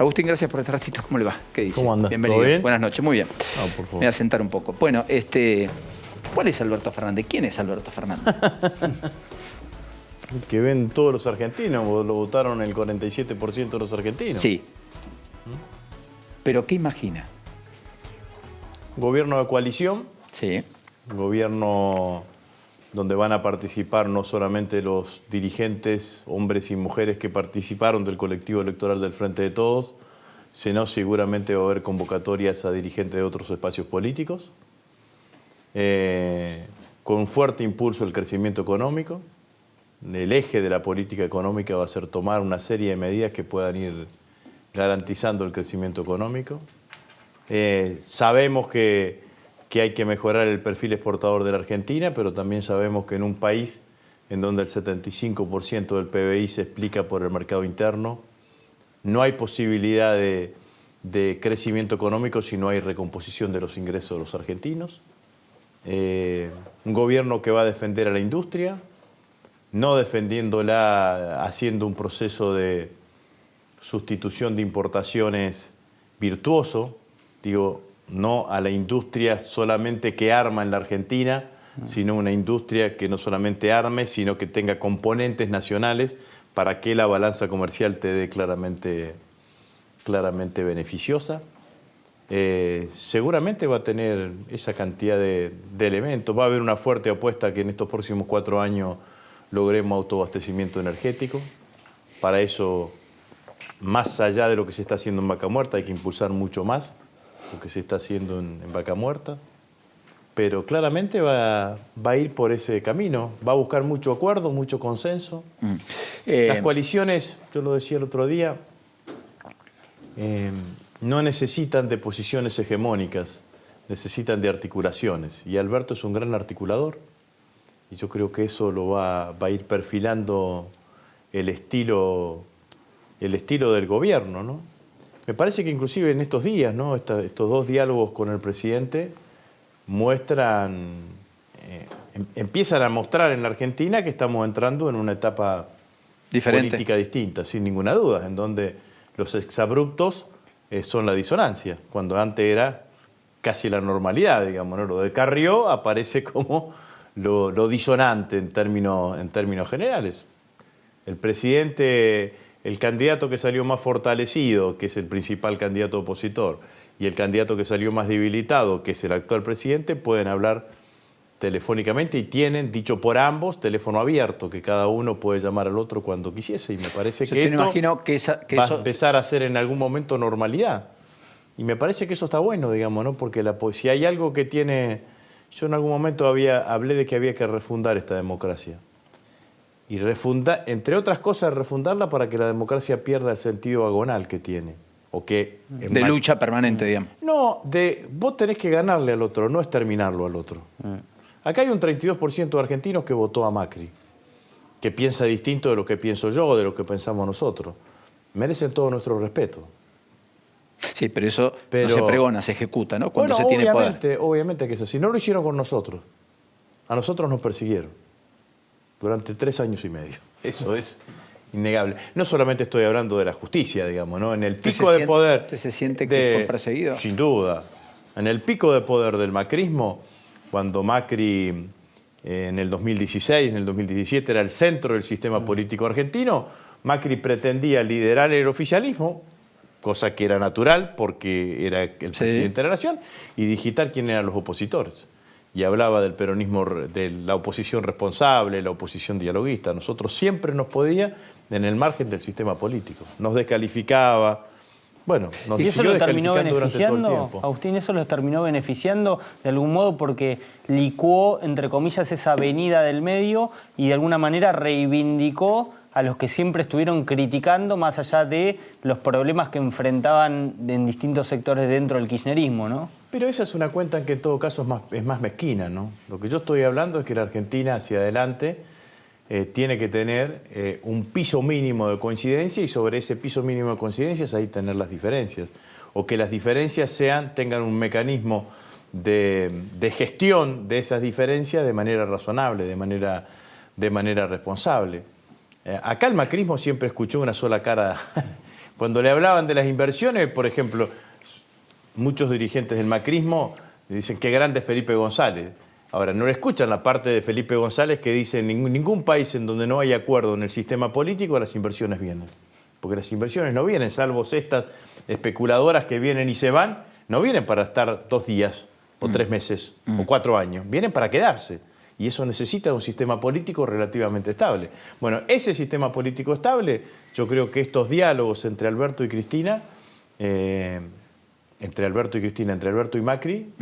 Agustín, gracias por este ratito. ¿Cómo le va? ¿Qué dice? ¿Cómo anda? Bienvenido. ¿Todo bien? Buenas noches, muy bien. Por favor. Me voy a sentar un poco. Bueno, ¿cuál es Alberto Fernández? ¿Quién es Alberto Fernández? Que ven todos los argentinos, lo votaron el 47% de los argentinos. Sí. ¿Pero qué imagina? Gobierno de coalición, Sí. gobierno donde van a participar no solamente los dirigentes, hombres y mujeres que participaron del colectivo electoral del Frente de Todos, sino seguramente va a haber convocatorias a dirigentes de otros espacios políticos, con un fuerte impulso al crecimiento económico. El eje de la política económica va a ser tomar una serie de medidas que puedan ir garantizando el crecimiento económico. Sabemos que hay que mejorar el perfil exportador de la Argentina, pero también sabemos que en un país en donde el 75% del PBI se explica por el mercado interno, no hay posibilidad de crecimiento económico si no hay recomposición de los ingresos de los argentinos. Un gobierno que va a defender a la industria, no defendiéndola, haciendo un proceso de sustitución de importaciones virtuoso, digo, no a la industria solamente que arma en la Argentina, sino una industria que no solamente arme, sino que tenga componentes nacionales para que la balanza comercial te dé claramente beneficiosa. Seguramente va a tener esa cantidad de elementos. Va a haber una fuerte apuesta que en estos próximos 4 años logremos autoabastecimiento energético. Para eso, más allá de lo que se está haciendo en Vaca Muerta, hay que impulsar mucho más lo que se está haciendo en Vaca Muerta. Pero claramente va a ir por ese camino. Va a buscar mucho acuerdo, mucho consenso. Las coaliciones, yo lo decía el otro día, no necesitan de posiciones hegemónicas, necesitan de articulaciones. Y Alberto es un gran articulador. Y yo creo que eso lo va a ir perfilando el estilo del gobierno, ¿no? Me parece que inclusive en estos días, ¿no? Estos 2 diálogos con el presidente empiezan a mostrar en la Argentina que estamos entrando en una etapa política distinta, sin ninguna duda, en donde los exabruptos son la disonancia, cuando antes era casi la normalidad, digamos, ¿no? Lo de Carrió aparece como lo disonante en términos generales. El presidente, el candidato que salió más fortalecido, que es el principal candidato opositor, y el candidato que salió más debilitado, que es el actual presidente, pueden hablar telefónicamente y tienen, dicho por ambos, teléfono abierto, que cada uno puede llamar al otro cuando quisiese. Y me parece que esto va a empezar a ser en algún momento normalidad. Y me parece que eso está bueno, digamos, ¿no? Porque si hay algo que tiene... Yo en algún momento hablé de que había que refundar esta democracia. Y entre otras cosas, refundarla para que la democracia pierda el sentido agonal que tiene. O que de lucha permanente, digamos. No, vos tenés que ganarle al otro, no exterminarlo al otro. Acá hay un 32% de argentinos que votó a Macri, que piensa distinto de lo que pienso yo o de lo que pensamos nosotros. Merecen todo nuestro respeto. Sí, pero eso no se pregona, se ejecuta, ¿no? Cuando se tiene poder. Obviamente que es así. No lo hicieron con nosotros. A nosotros nos persiguieron durante 3 años y medio. Eso es innegable. No solamente estoy hablando de la justicia, digamos, ¿no? En el pico de poder... ¿Usted se siente que fue perseguido? Sin duda. En el pico de poder del macrismo, cuando Macri en el 2016, en el 2017 era el centro del sistema político argentino, Macri pretendía liderar el oficialismo, cosa que era natural porque era el presidente de la nación, y digitar quién eran los opositores. Y hablaba del peronismo, de la oposición responsable, la oposición dialoguista. Nosotros siempre nos podía en el margen del sistema político. Nos descalificaba. Bueno, nos ¿Y eso lo terminó beneficiando, Agustín? ¿Eso los terminó beneficiando de algún modo porque licuó, entre comillas, esa avenida del medio y de alguna manera reivindicó a los que siempre estuvieron criticando más allá de los problemas que enfrentaban en distintos sectores dentro del kirchnerismo, ¿no? Pero esa es una cuenta en que en todo caso es más mezquina, ¿no? Lo que yo estoy hablando es que la Argentina hacia adelante tiene que tener un piso mínimo de coincidencia y sobre ese piso mínimo de coincidencias ahí tener las diferencias. O que las diferencias tengan un mecanismo de gestión de esas diferencias de manera razonable, de manera responsable. Acá el macrismo siempre escuchó una sola cara Cuando le hablaban de las inversiones, por ejemplo, muchos dirigentes del macrismo dicen qué grande es Felipe González. Ahora, no le escuchan la parte de Felipe González que dice en ningún país en donde no hay acuerdo en el sistema político, las inversiones vienen. Porque las inversiones no vienen, salvo estas especuladoras que vienen y se van, no vienen para estar 2 días, o 3 meses, o 4 años. Vienen para quedarse. Y eso necesita un sistema político relativamente estable. Bueno, ese sistema político estable, yo creo que estos diálogos entre Alberto y Cristina, entre Alberto y Macri,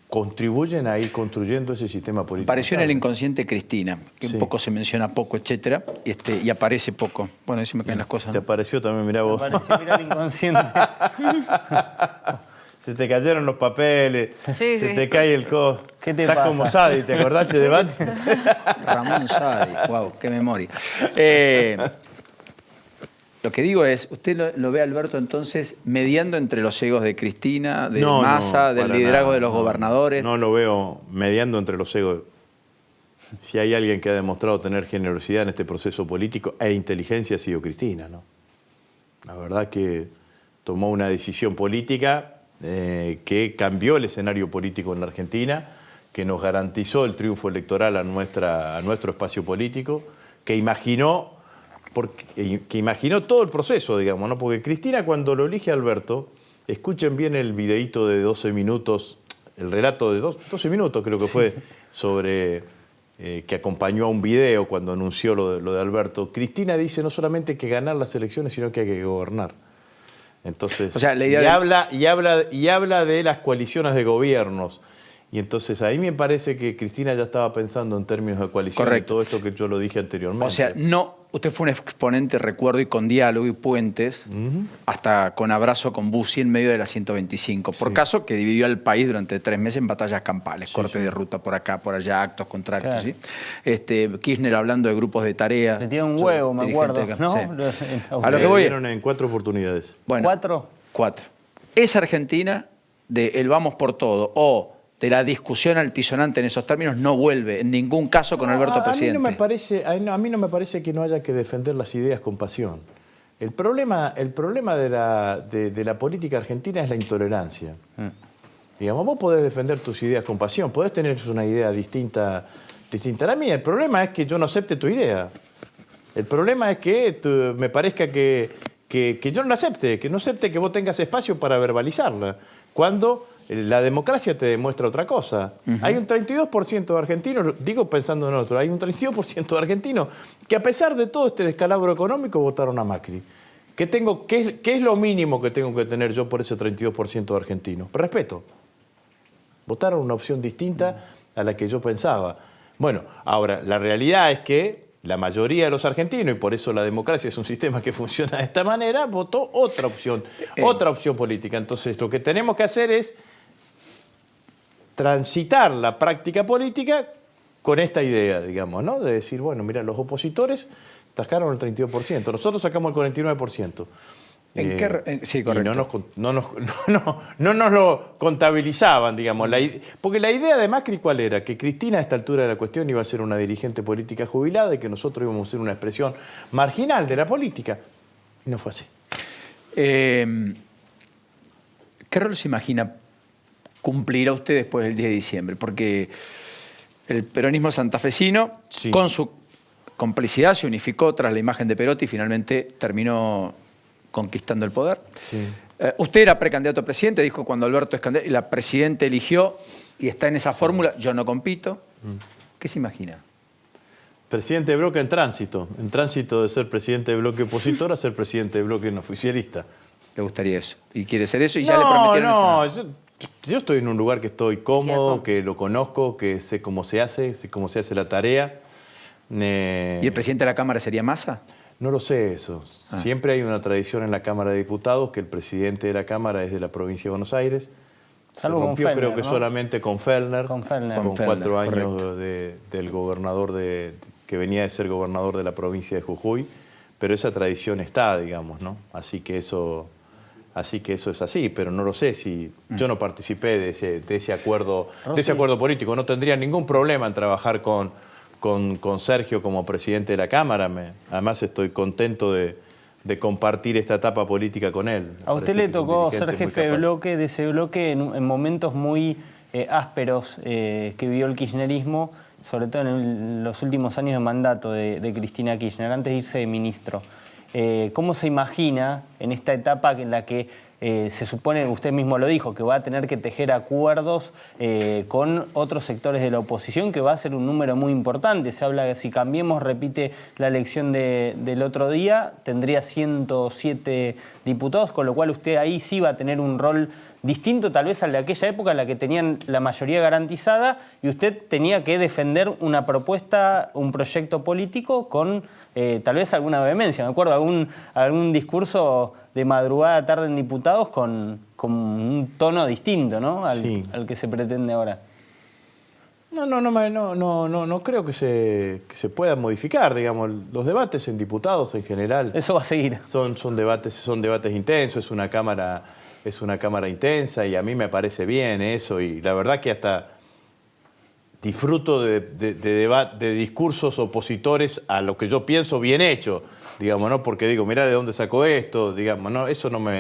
contribuyen a ir construyendo ese sistema político. Apareció en el inconsciente Cristina, que un poco se menciona poco, etcétera, y aparece poco. Bueno, ahí se me caen las cosas. Te apareció también, mirá vos. Te apareció, mirá el inconsciente. Se te cayeron los papeles, se te cae el codo. ¿Qué te Estás pasa? como Sadi, ¿te acordás de ese debate? Ramón Sadi, wow, qué memoria. Lo que digo es, ¿usted lo ve a Alberto entonces mediando entre los egos de Cristina, de Massa, del liderazgo de los gobernadores? No lo veo mediando entre los egos. Si hay alguien que ha demostrado tener generosidad en este proceso político e inteligencia, ha sido Cristina, ¿no? La verdad que tomó una decisión política que cambió el escenario político en la Argentina, que nos garantizó el triunfo electoral a nuestro espacio político, que imaginó todo el proceso, digamos, ¿no? Porque Cristina, cuando lo elige a Alberto, escuchen bien el videíto de 12 minutos, el relato de 12 minutos creo que fue, sobre que acompañó a un video cuando anunció lo de Alberto. Cristina dice no solamente que ganar las elecciones, sino que hay que gobernar. Entonces, o sea, la idea habla de las coaliciones de gobiernos. Y entonces ahí me parece que Cristina ya estaba pensando en términos de coalición. Correcto. Y todo esto que yo lo dije anteriormente. O sea, usted fue un exponente, recuerdo, y con diálogo y puentes, hasta con abrazo con Bussi en medio de la 125. Por caso que dividió al país durante 3 meses en batallas campales, corte de ruta por acá, por allá, actos contra actos. ¿Sí? Kirchner hablando de grupos de tarea. Le tiene un huevo, me acuerdo, ¿no? Sí. A lo que voy. En 4 oportunidades. Bueno, 4. Esa Argentina de el vamos por todo o de la discusión altisonante en esos términos no vuelve en ningún caso con Alberto presidente. A mí no me parece que no haya que defender las ideas con pasión. El problema de la política argentina es la intolerancia. Digamos, vos podés defender tus ideas con pasión, podés tener una idea distinta a la mía. El problema es que yo no acepte tu idea. El problema es que me parezca que yo no la acepte, que no acepte que vos tengas espacio para verbalizarla. Cuando la democracia te demuestra otra cosa. Hay un 32% de argentinos, digo pensando en otro, hay un 32% de argentinos que a pesar de todo este descalabro económico votaron a Macri. ¿Qué es lo mínimo que tengo que tener yo por ese 32% de argentinos? Respeto. Votaron una opción distinta a la que yo pensaba. Bueno, ahora, la realidad es que la mayoría de los argentinos, y por eso la democracia es un sistema que funciona de esta manera, votó otra opción política. Entonces, lo que tenemos que hacer es transitar la práctica política con esta idea, digamos, ¿no? De decir, bueno, mira, los opositores sacaron el 32%, nosotros sacamos el 49%. Sí, correcto. Y no nos lo contabilizaban, digamos. Porque la idea de Macri, ¿cuál era? Que Cristina a esta altura de la cuestión iba a ser una dirigente política jubilada y que nosotros íbamos a ser una expresión marginal de la política. Y no fue así. ¿Qué rol se imagina cumplirá usted después del 10 de diciembre? Porque el peronismo santafesino, con su complicidad, se unificó tras la imagen de Perotti y finalmente terminó conquistando el poder. Usted era precandidato a presidente, dijo cuando Alberto es candidato, y la presidenta eligió y está en esa fórmula, yo no compito. ¿Qué se imagina? Presidente de bloque en tránsito de ser presidente de bloque opositor a ser presidente de bloque no oficialista. ¿Le gustaría eso? ¿Y quiere ser eso? ¿Y ya le prometieron eso? Yo estoy en un lugar que estoy cómodo, que lo conozco, que sé cómo se hace la tarea. ¿Y el presidente de la Cámara sería Massa? No lo sé eso. Siempre hay una tradición en la Cámara de Diputados que el presidente de la Cámara es de la provincia de Buenos Aires. Salvo con Fellner, creo que solamente con Fellner. Con 4 años del gobernador que venía de ser gobernador de la provincia de Jujuy. Pero esa tradición está, digamos, ¿no? Así que eso es así, pero no lo sé si yo no participé de ese acuerdo político. No tendría ningún problema en trabajar con Sergio como presidente de la Cámara. Además estoy contento de de compartir esta etapa política con él. A usted le tocó ser jefe de bloque, de ese bloque, en momentos muy ásperos que vivió el kirchnerismo, sobre todo en los últimos años de mandato de Cristina Kirchner, antes de irse de ministro. ¿Cómo se imagina en esta etapa en la que se supone, usted mismo lo dijo, que va a tener que tejer acuerdos con otros sectores de la oposición, que va a ser un número muy importante? Se habla que si Cambiemos repite la elección del otro día, tendría 107 diputados, con lo cual usted ahí sí va a tener un rol distinto tal vez al de aquella época en la que tenían la mayoría garantizada y usted tenía que defender una propuesta, un proyecto político con tal vez alguna vehemencia. Me acuerdo algún discurso de madrugada, tarde en diputados con un tono distinto, ¿no? Al que se pretende ahora. No creo que se pueda modificar, digamos. Los debates en diputados en general. Eso va a seguir. Son debates intensos, es una cámara intensa y a mí me parece bien eso y la verdad que hasta disfruto de discursos opositores a lo que yo pienso bien hecho, digamos, ¿no? Porque digo, mirá de dónde sacó esto, digamos, ¿no? Eso no me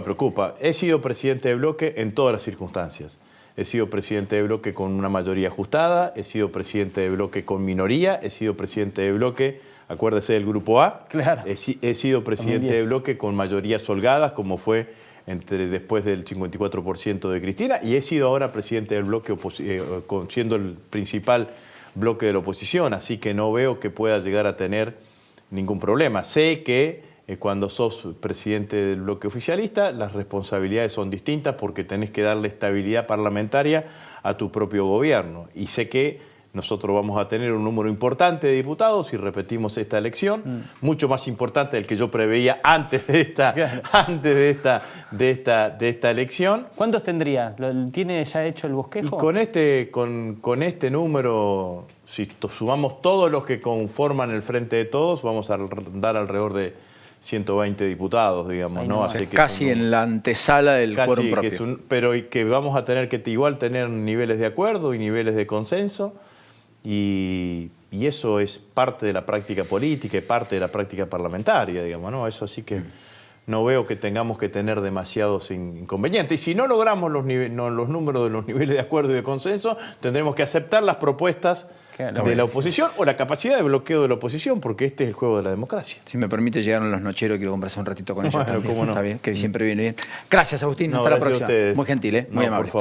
preocupa. He sido presidente de bloque en todas las circunstancias. He sido presidente de bloque con una mayoría ajustada, he sido presidente de bloque con minoría, he sido presidente de bloque, acuérdese del Grupo A, claro. He sido presidente de bloque con mayorías holgadas, como fue después del 54% de Cristina, y he sido ahora presidente del bloque, siendo el principal bloque de la oposición, así que no veo que pueda llegar a tener ningún problema. Sé que cuando sos presidente del bloque oficialista, las responsabilidades son distintas porque tenés que darle estabilidad parlamentaria a tu propio gobierno, y sé que nosotros vamos a tener un número importante de diputados si repetimos esta elección, mucho más importante del que yo preveía antes de esta elección. ¿Cuántos tendría? ¿Tiene ya hecho el bosquejo? Y con este número, si sumamos todos los que conforman el Frente de Todos, vamos a dar alrededor de 120 diputados, digamos, ¿no? Así que casi en la antesala del quórum propio. Pero que vamos a tener que igual tener niveles de acuerdo y niveles de consenso. Y eso es parte de la práctica política y parte de la práctica parlamentaria, digamos, ¿no? Eso sí que no veo que tengamos que tener demasiados inconvenientes. Y si no logramos los números de los niveles de acuerdo y de consenso, tendremos que aceptar las propuestas de la oposición o la capacidad de bloqueo de la oposición, porque este es el juego de la democracia. Si me permite, llegaron los nocheros, quiero conversar un ratito con ellos también. ¿Cómo no? Está bien, que siempre viene bien. Gracias, Agustín. Hasta la próxima. Muy gentil, muy amable. Por favor.